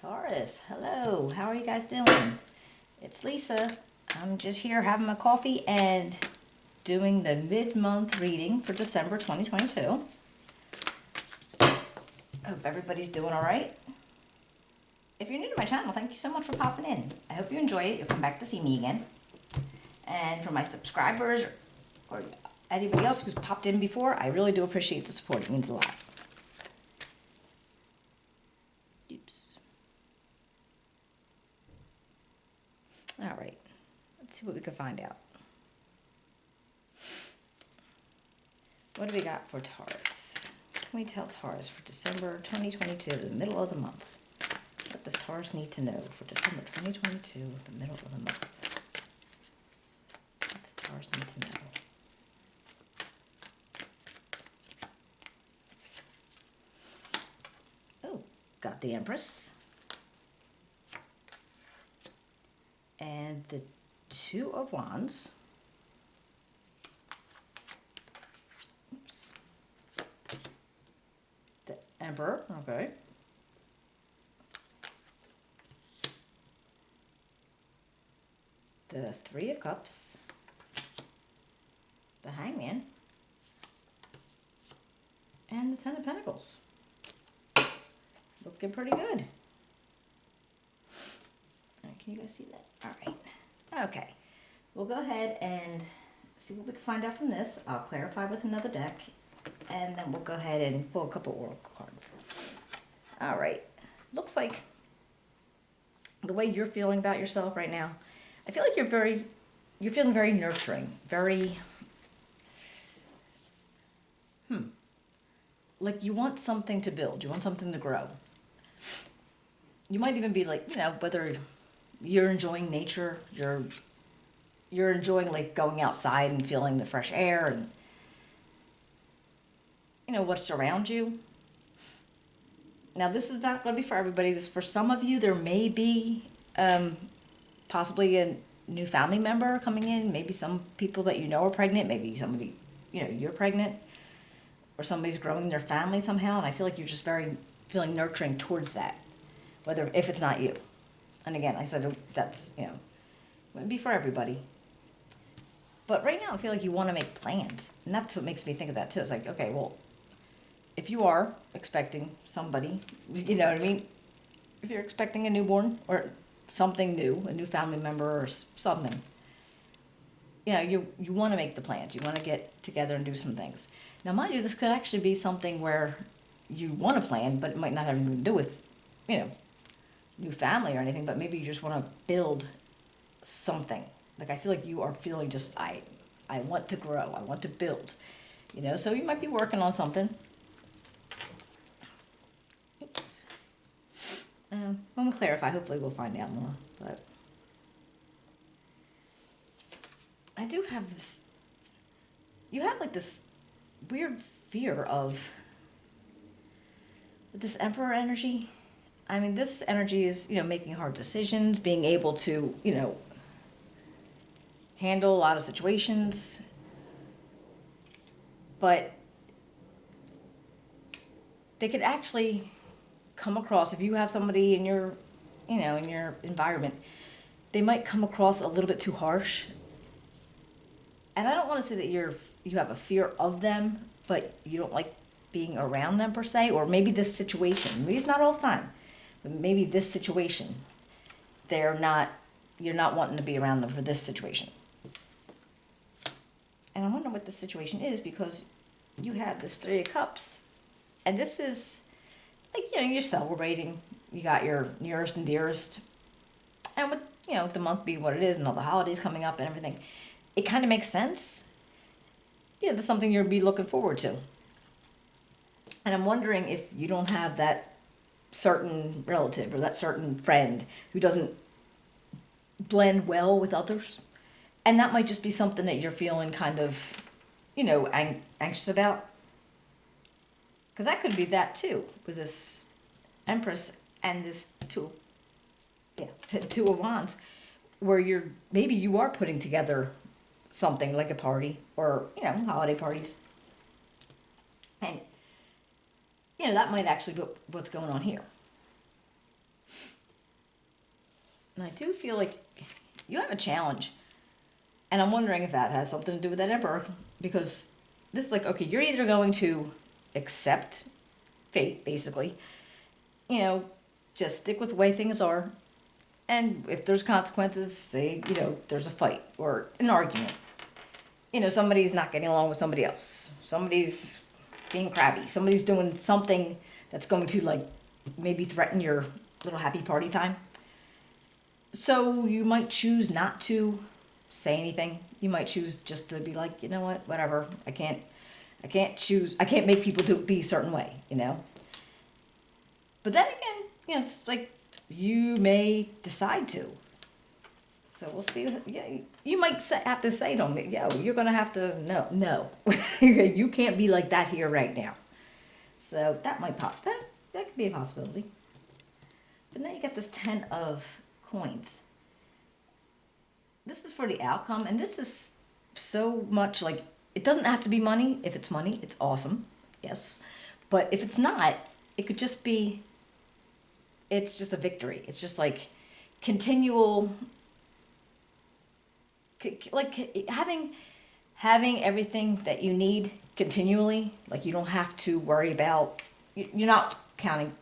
Taurus, hello. How are you guys doing? It's Lisa. I'm just here having my coffee and doing the mid-month reading for December 2022. Hope everybody's doing all right. If you're new to my channel, thank you so much for popping in. I hope you enjoy it. You'll come back to see me again. And for my subscribers or anybody else who's popped in before, I really do appreciate the support. It means a lot. Oops. All right. Let's see what we can find out. What do we got for Taurus? What can we tell Taurus for December 2022, the middle of the month? What does Taurus need to know for December 2022, the middle of the month? What does Taurus need to know? Oh, got the Empress. And the Two of Wands. Oops. The Emperor, okay. The Three of Cups. The Hangman. And the Ten of Pentacles. Looking pretty good. Can you guys see that? All right. Okay. We'll go ahead and see what we can find out from this. I'll clarify with another deck. And then we'll go ahead and pull a couple oracle cards. All right. Looks like the way you're feeling about yourself right now, I feel like you're feeling very nurturing, very, like you want something to build. You want something to grow. You might even be like, whether you're enjoying nature, you're enjoying like going outside and feeling the fresh air and what's around you. Now this is not going to be for everybody. This for some of you. There may be possibly a new family member coming in. Maybe some people that are pregnant. Maybe somebody you're pregnant, or somebody's growing their family somehow. And I feel like you're just feeling nurturing towards that, if it's not you. And again, I said that's, wouldn't be for everybody. But right now, I feel like you want to make plans. And that's what makes me think of that, too. It's like, okay, well, if you are expecting somebody, you know what I mean? If you're expecting a newborn or something new, a new family member or something, you want to make the plans. You want to get together and do some things. Now, mind you, this could actually be something where you want to plan, but it might not have anything to do with, new family or anything, but maybe you just want to build something. Like I feel like you are feeling just, I want to grow, I want to build, so you might be working on something. Oops. When we clarify, hopefully we'll find out more, but I do have this, you have like this weird fear of this Emperor energy. I mean, this energy is, making hard decisions, being able to, handle a lot of situations. But they could actually come across, if you have somebody in your, in your environment, they might come across a little bit too harsh. And I don't want to say that you have a fear of them, but you don't like being around them per se, or maybe this situation. Maybe it's not all the time. But maybe this situation, you're not wanting to be around them for this situation. And I'm wondering what the situation is, because you have this Three of Cups. And this is, like, you're celebrating. You got your nearest and dearest. And with, the month being what it is and all the holidays coming up and everything, it kind of makes sense. That's something you'll be looking forward to. And I'm wondering if you don't have that certain relative or that certain friend who doesn't blend well with others, and that might just be something that you're feeling kind of anxious about, because that could be that too with this Empress and this Two of Wands, where you are putting together something like a party or holiday parties, and that might actually be what's going on here. And I do feel like you have a challenge. And I'm wondering if that has something to do with that emperor. Because this is like, okay, you're either going to accept fate, basically, you know, just stick with the way things are. And if there's consequences, say, there's a fight or an argument. Somebody's not getting along with somebody else. Somebody's being crabby. Somebody's doing something that's going to, like, maybe threaten your little happy party time. So you might choose not to say anything. You might choose just to be like, you know what, whatever. I can't make people be a certain way, But then again, it's like you may decide to. So we'll see. Yeah, you might have to say to them, you're going to have to, no. You can't be like that here right now. So that might pop. That could be a possibility. But now you got this 10 of coins. This is for the outcome, and this is so much like, it doesn't have to be money. If it's money, it's awesome. Yes. But if it's not, it could just be, it's just a victory. It's just like continual, like having everything that you need continually. Like, you don't have to worry about, you're not counting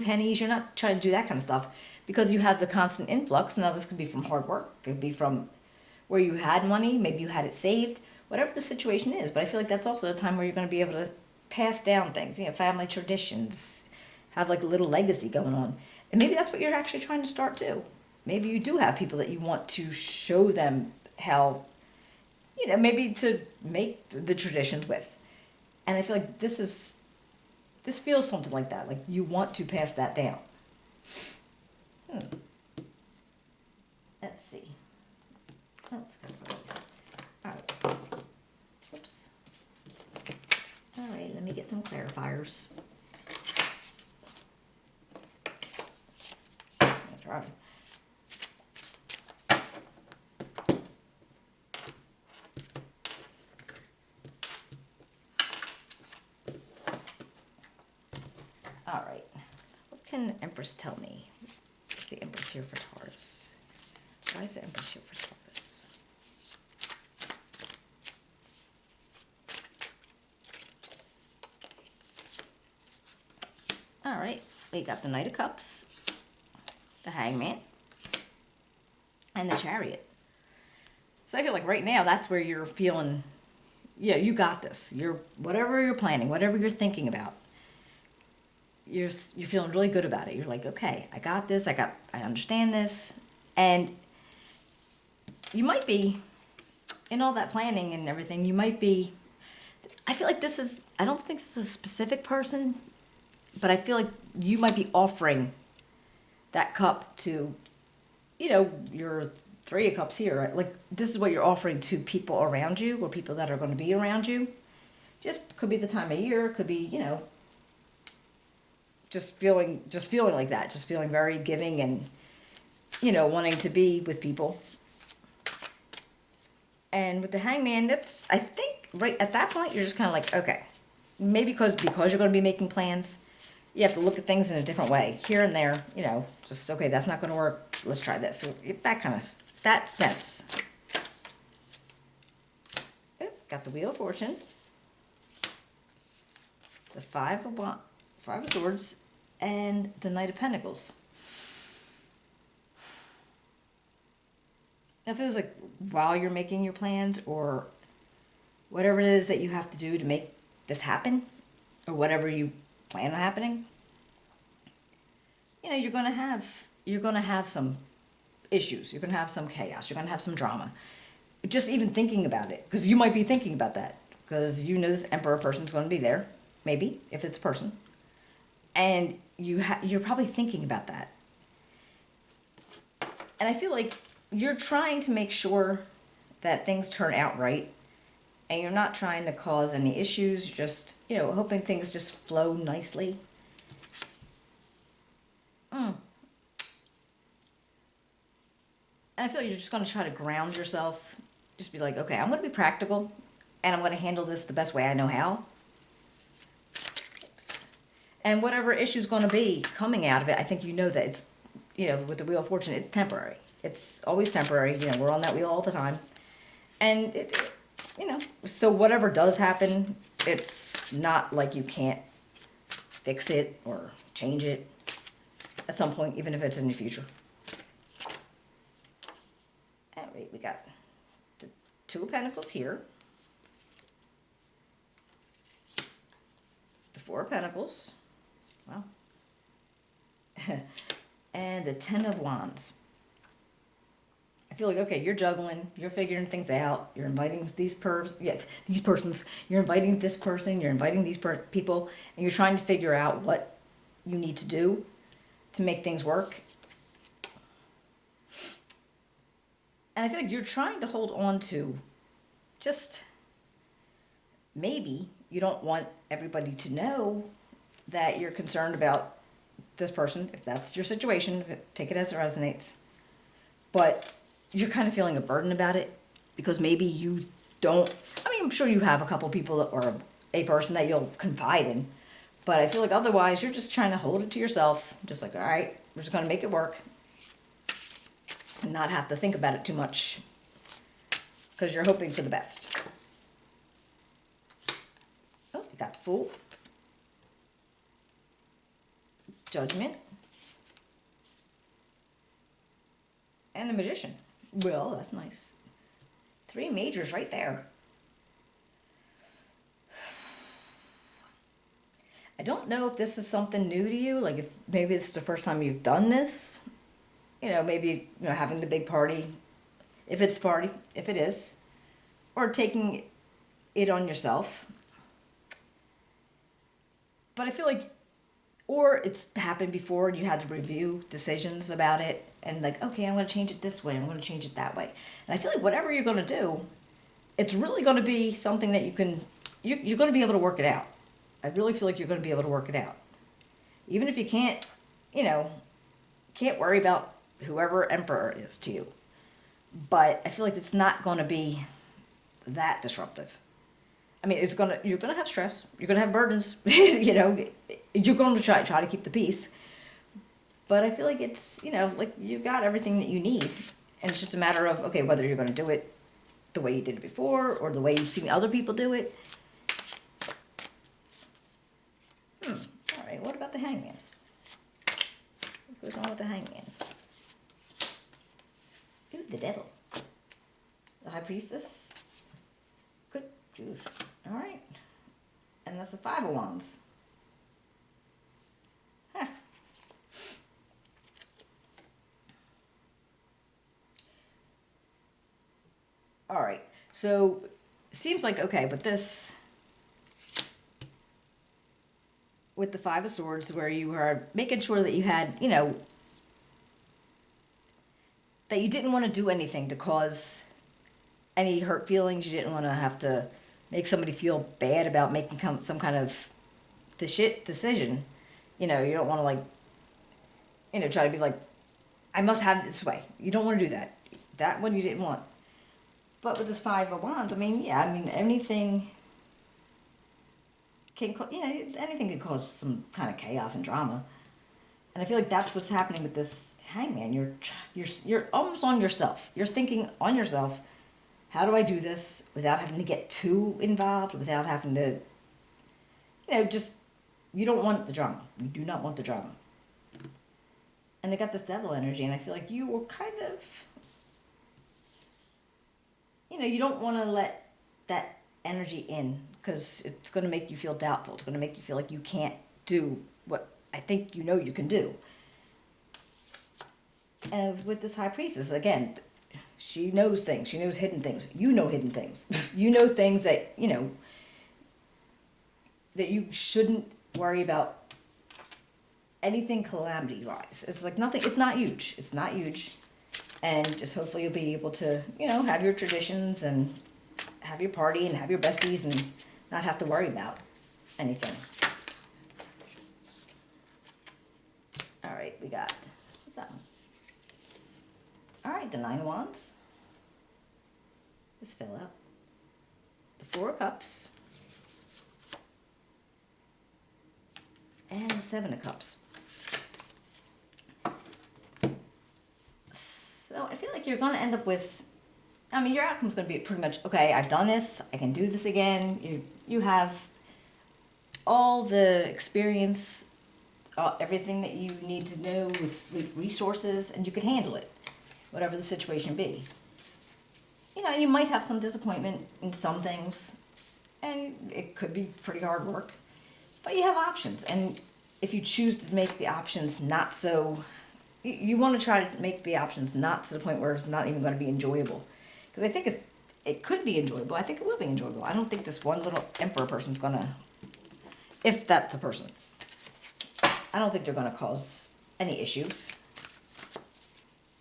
pennies. You're not trying to do that kind of stuff because you have the constant influx. Now, this could be from hard work. It could be from where you had money. Maybe you had it saved, whatever the situation is. But I feel like that's also a time where you're going to be able to pass down things, family traditions, have like a little legacy going on. And maybe that's what you're actually trying to start too. Maybe you do have people that you want to show them how, maybe to make the traditions with. And I feel like this feels something like that. Like, you want to pass that down. Let's see. Let's go for these. All right. Whoops. All right, let me get some clarifiers. I'll try. All right. What can the Empress tell me? What's the Empress here for Taurus? Why is the Empress here for Taurus? All right. We got the Knight of Cups, the Hangman, and the Chariot. So I feel like right now that's where you're feeling, you got this. Whatever you're planning, whatever you're thinking about, you're feeling really good about it. You're like, okay, I got this. I understand this. And you might be, in all that planning and everything, I feel like I don't think this is a specific person, but I feel like you might be offering that cup to, your 3 of Cups here. Right? Like, this is what you're offering to people around you or people that are going to be around you. Just could be the time of year. Could be, just feeling like that. Just feeling very giving and, wanting to be with people. And with the Hangman, I think right at that point, you're just kind of like, okay, maybe because you're going to be making plans, you have to look at things in a different way. Here and there, just, okay, that's not going to work. Let's try this. So that sense. Got the Wheel of Fortune. The Five of Swords. And the Knight of Pentacles. It feels like while you're making your plans or whatever it is that you have to do to make this happen, or whatever you plan on happening, you're going to have some issues. You're going to have some chaos. You're going to have some drama. Just even thinking about it, because you might be thinking about that, because this Emperor person's going to be there, maybe, if it's a person. And you're probably thinking about that. And I feel like you're trying to make sure that things turn out right. And you're not trying to cause any issues. You're just, hoping things just flow nicely. And I feel like you're just going to try to ground yourself. Just be like, okay, I'm going to be practical. And I'm going to handle this the best way I know how. And whatever issue's going to be coming out of it, I think that it's with the Wheel of Fortune, it's temporary. It's always temporary. We're on that wheel all the time. And so whatever does happen, it's not like you can't fix it or change it at some point, even if it's in the future. All right, we got the Two of Pentacles here. The Four of Pentacles. Wow. And the Ten of Wands. I feel like, okay, you're juggling, you're figuring things out, you're inviting these persons, you're inviting this person, you're inviting these people, and you're trying to figure out what you need to do to make things work. And I feel like you're trying to hold on to just, maybe you don't want everybody to know that you're concerned about this person, if that's your situation, take it as it resonates. But you're kind of feeling a burden about it because maybe you don't, I'm sure you have a couple people or a person that you'll confide in, but I feel like otherwise you're just trying to hold it to yourself, just like, all right, we're just going to make it work and not have to think about it too much because you're hoping for the best. Oh, you got the Fool. Judgment. And the Magician. Well, that's nice. 3 majors right there. I don't know if this is something new to you, like if maybe this is the first time you've done this. Maybe having the big party, if it's a party, if it is, or taking it on yourself. But I feel like, or it's happened before and you had to review decisions about it and like, okay, I'm going to change it this way, I'm going to change it that way. And I feel like whatever you're going to do, it's really going to be something that you're going to be able to work it out. I really feel like you're going to be able to work it out. Even if you can't worry about whoever emperor is to you. But I feel like it's not going to be that disruptive. You're going to have stress. You're going to have burdens. You're going to try to keep the peace. But I feel like it's, like you got everything that you need. And it's just a matter of, okay, whether you're going to do it the way you did it before or the way you've seen other people do it. All right, what about the Hangman? What goes on with the Hangman? Ooh, the Devil. The High Priestess. Good juice. All right. And that's the Five of Wands. Huh. All right. So, seems like, okay, but this, with the Five of Swords, where you are making sure that you had, that you didn't want to do anything to cause any hurt feelings. You didn't want to have to make somebody feel bad about making some kind of decision. You don't want to try to be like, I must have it this way. You don't want to do that. That one you didn't want. But with this Five of Wands, anything can, anything can cause some kind of chaos and drama. And I feel like that's what's happening with this Hangman. You're almost on yourself. You're thinking on yourself, how do I do this without having to get too involved, without having to, you don't want the drama. You do not want the drama. And they got this Devil energy, and I feel like you were kind of, you don't want to let that energy in because it's going to make you feel doubtful. It's going to make you feel like you can't do what I think you can do. And with this High Priestess, again, she knows things. She knows hidden things. You know hidden things. You know things that, that you shouldn't worry about anything calamity-wise. It's like nothing. It's not huge. It's not huge. And just hopefully you'll be able to, have your traditions and have your party and have your besties and not have to worry about anything. All right, we got, what's that one? All right, the Nine of Wands. Let's fill out. The Four of Cups. And the Seven of Cups. like you're going to end up with, I mean, your outcome's going to be pretty much, okay, I've done this, I can do this again. You have all the experience, everything that you need to know with resources, and you could handle it, whatever the situation be. You know, you might have some disappointment in some things, and it could be pretty hard work, but you have options. And if you choose to make the options not so, you want to try to make the options not to the point where it's not even going to be enjoyable. Because I think it could be enjoyable. I think it will be enjoyable. I don't think this one little emperor person's going to, if that's the person, I don't think they're going to cause any issues.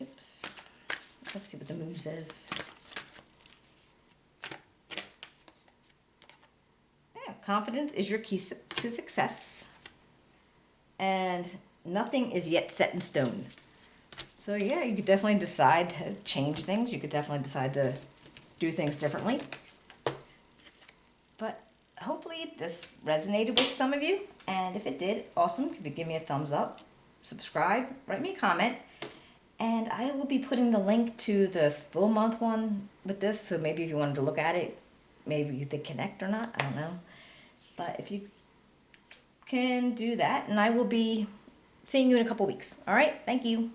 Oops. Let's see what the moon says. Yeah, confidence is your key to success. And nothing is yet set in stone. So yeah, you could definitely decide to change things. You could definitely decide to do things differently. But hopefully this resonated with some of you. And if it did, awesome. If you could give me a thumbs up, subscribe, write me a comment. And I will be putting the link to the full month one with this. So maybe if you wanted to look at it, maybe they connect or not. I don't know. But if you can do that, and I will be seeing you in a couple weeks. All right. Thank you.